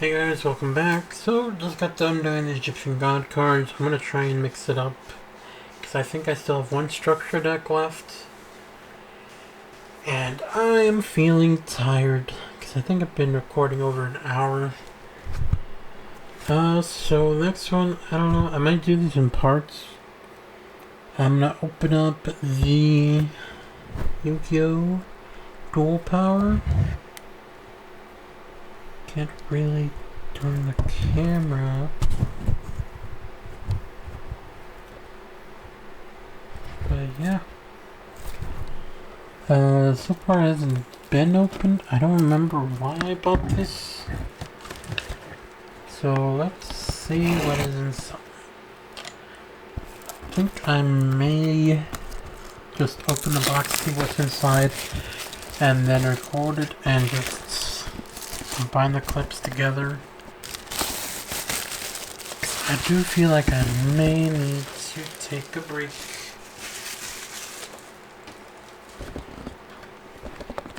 Hey guys, welcome back. So, just got done doing the Egyptian God cards. I'm gonna try and mix it up, because I think I still have one structure deck left. And I am feeling tired, because I think I've been recording over an hour. So next one, I don't know, I might do these in parts. I'm gonna open up the Yu-Gi-Oh! Duel Power. Can't really turn the camera. But yeah. So far it hasn't been opened. I don't remember why I bought this. So let's see what is inside. I think I may just open the box, see what's inside, and then record it and just combine the clips together. I do feel like I may need to take a break.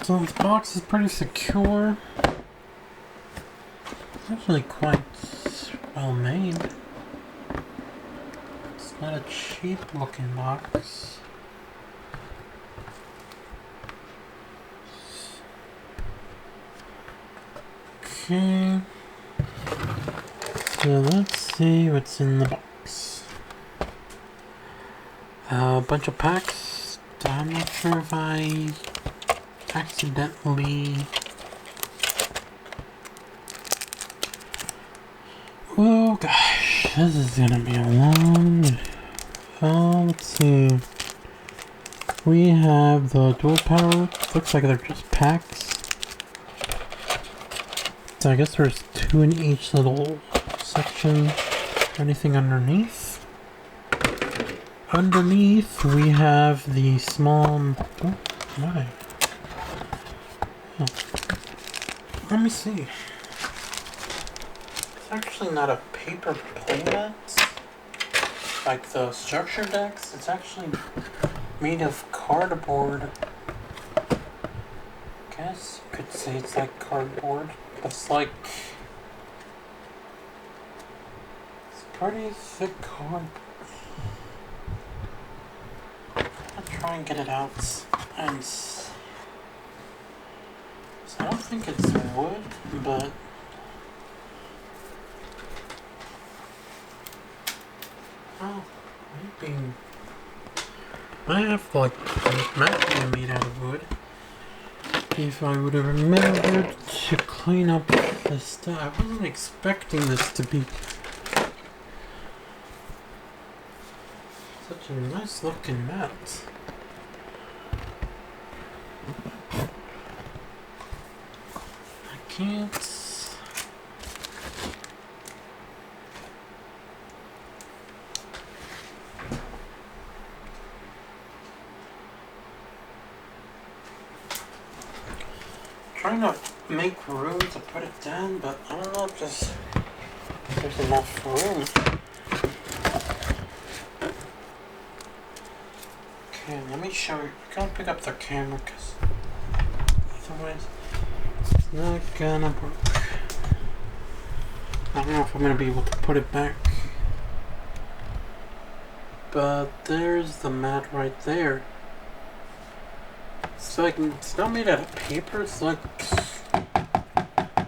So this box is pretty secure. It's actually quite well made. It's not a cheap looking box. Okay. So let's see what's in the box. A bunch of packs. I'm not sure if I accidentally... Oh gosh, this is gonna be a long video. Let's see. We have the Duel Power. Looks like they're just packs. So I guess there's two in each little section. Anything underneath? Underneath we have the small... Oh my. Oh. Let me see. It's actually not a paper playmat like the structure decks. It's actually made of cardboard. I guess you could say it's like cardboard. It's like... It's pretty thick cardboard. I'll try and get it out. And so I don't think it's wood, but... Oh, maybe... I have like it might be made out of wood. If I would have remembered to clean up the stuff. I wasn't expecting this to be such a nice looking mat. I can't... Trying to make room to put it down, but I don't know if there's enough room. Okay, let me show you. I gotta pick up the camera because otherwise it's not gonna work. I don't know if I'm gonna be able to put it back. But there's the mat right there. It's like, it's not made out of paper, it's like, it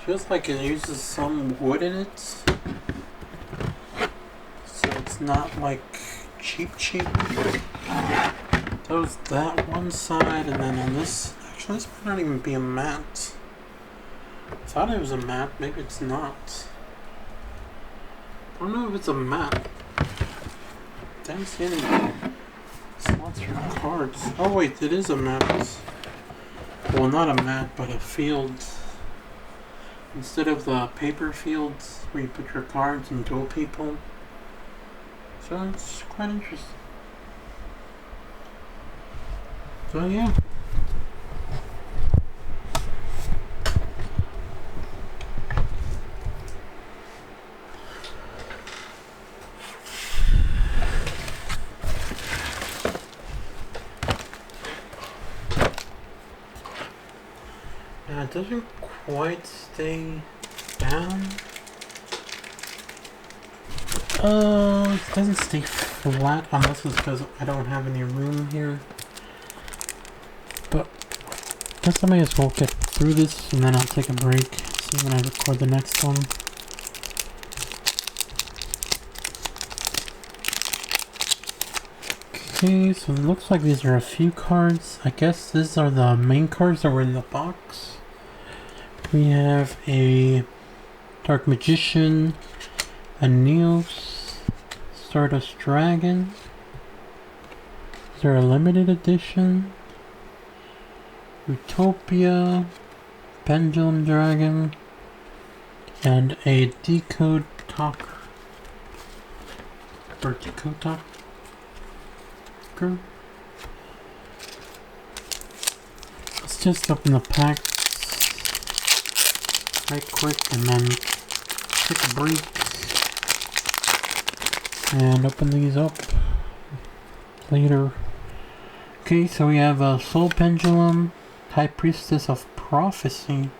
feels like it uses some wood in it. So it's not like cheap. That was that one side, and then on this, actually this might not even be a mat. I thought it was a mat, maybe it's not. I don't know if it's a mat. Didn't see any slots for cards. Oh wait, it is a mat. Well, not a mat, but a field. Instead of the paper fields where you put your cards and duel people. So it's quite interesting. So yeah. It doesn't quite stay down. It doesn't stay flat unless it's because I don't have any room here. But I guess I may as well get through this and then I'll take a break. See when I record the next one. Okay, so it looks like these are a few cards. I guess these are the main cards that were in the box. We have a Dark Magician, a Neos, Stardust Dragon. Is there a limited edition? Utopia, Pendulum Dragon, and a Decode Talker. Or Decode Talker. Let's just open the packs right quick and then take a break and open these up later. Okay, so we have a Soul Pendulum, High Priestess of Prophecy,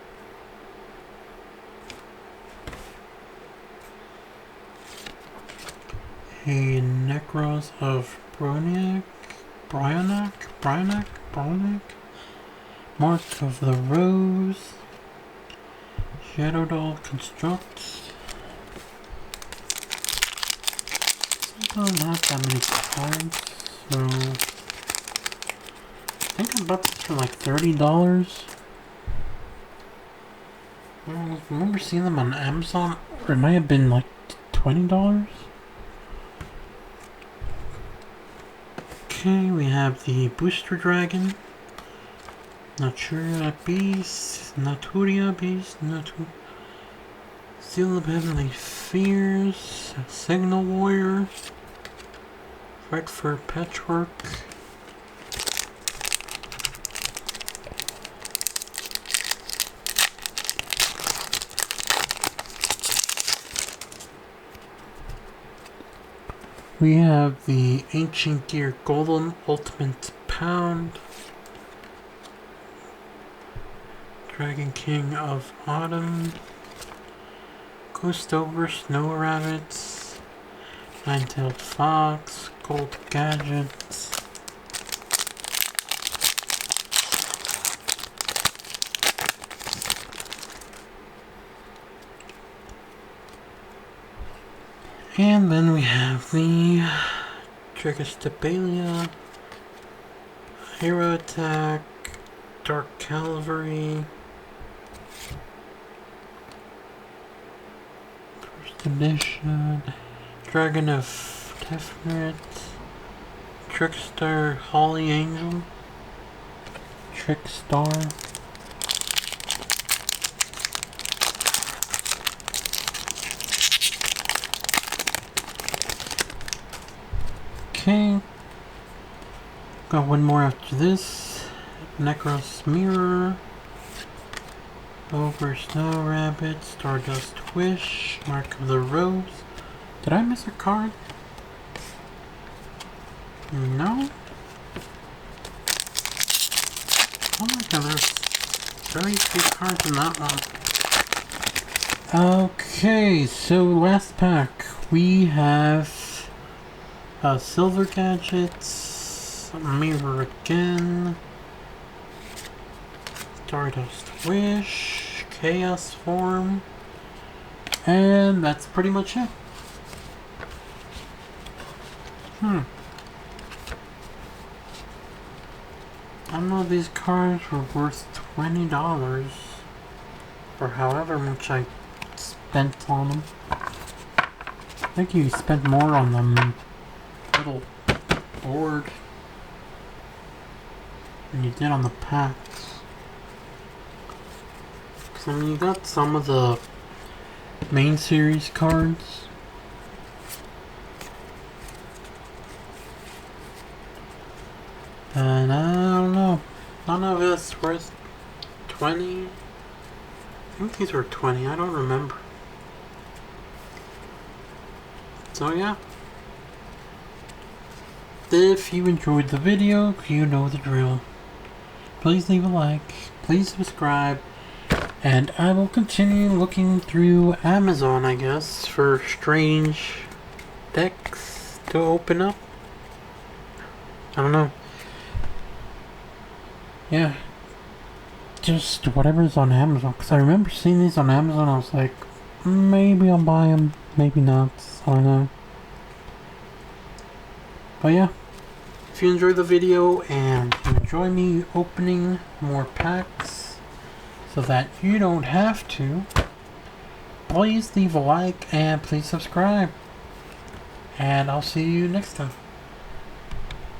a Necros of Broniac, Mark of the Rose, Shadow Doll Constructs. I don't have that many cards, so I think I bought this for like $30. I remember seeing them on Amazon, or it might have been like $20. Okay, we have the Booster Dragon, Naturia Beast, Seal of Heavenly Fears, Signal Warrior, Fight for Patchwork, we have the Ancient Gear Golem Ultimate Pound, Dragon King of Autumn, Ghost Over Snow Rabbits, Nine-Tailed Fox, Gold Gadgets, and then we have the Trigostapelia, Hero Attack, Dark Cavalry, First Edition, Dragon of Teferet, Trickstar Holly Angel, Trickstar, okay, got one more after this, Necros Mirror, Over Snow Rabbit, Stardust Wish, Mark of the Rose. Did I miss a card? No? Oh my god, there's very few cards in that one. Okay, so last pack. We have Silver Gadgets, Mirror again, Stardust Wish, Chaos Form, and that's pretty much it. I don't know if these cards were worth $20 or however much I spent on them. I think you spent more on the little board than you did on the packs. I mean, you got some of the main series cards. And I don't know. None of it's worth 20. I think these were 20. I don't remember. So yeah. If you enjoyed the video, you know the drill. Please leave a like. Please subscribe. And I will continue looking through Amazon, I guess, for strange decks to open up. I don't know. Yeah. Just whatever's on Amazon. Because I remember seeing these on Amazon. I was like, maybe I'll buy them. Maybe not. I don't know. But yeah. If you enjoyed the video and you enjoy me opening more packs so that you don't have to, please leave a like and please subscribe. And I'll see you next time.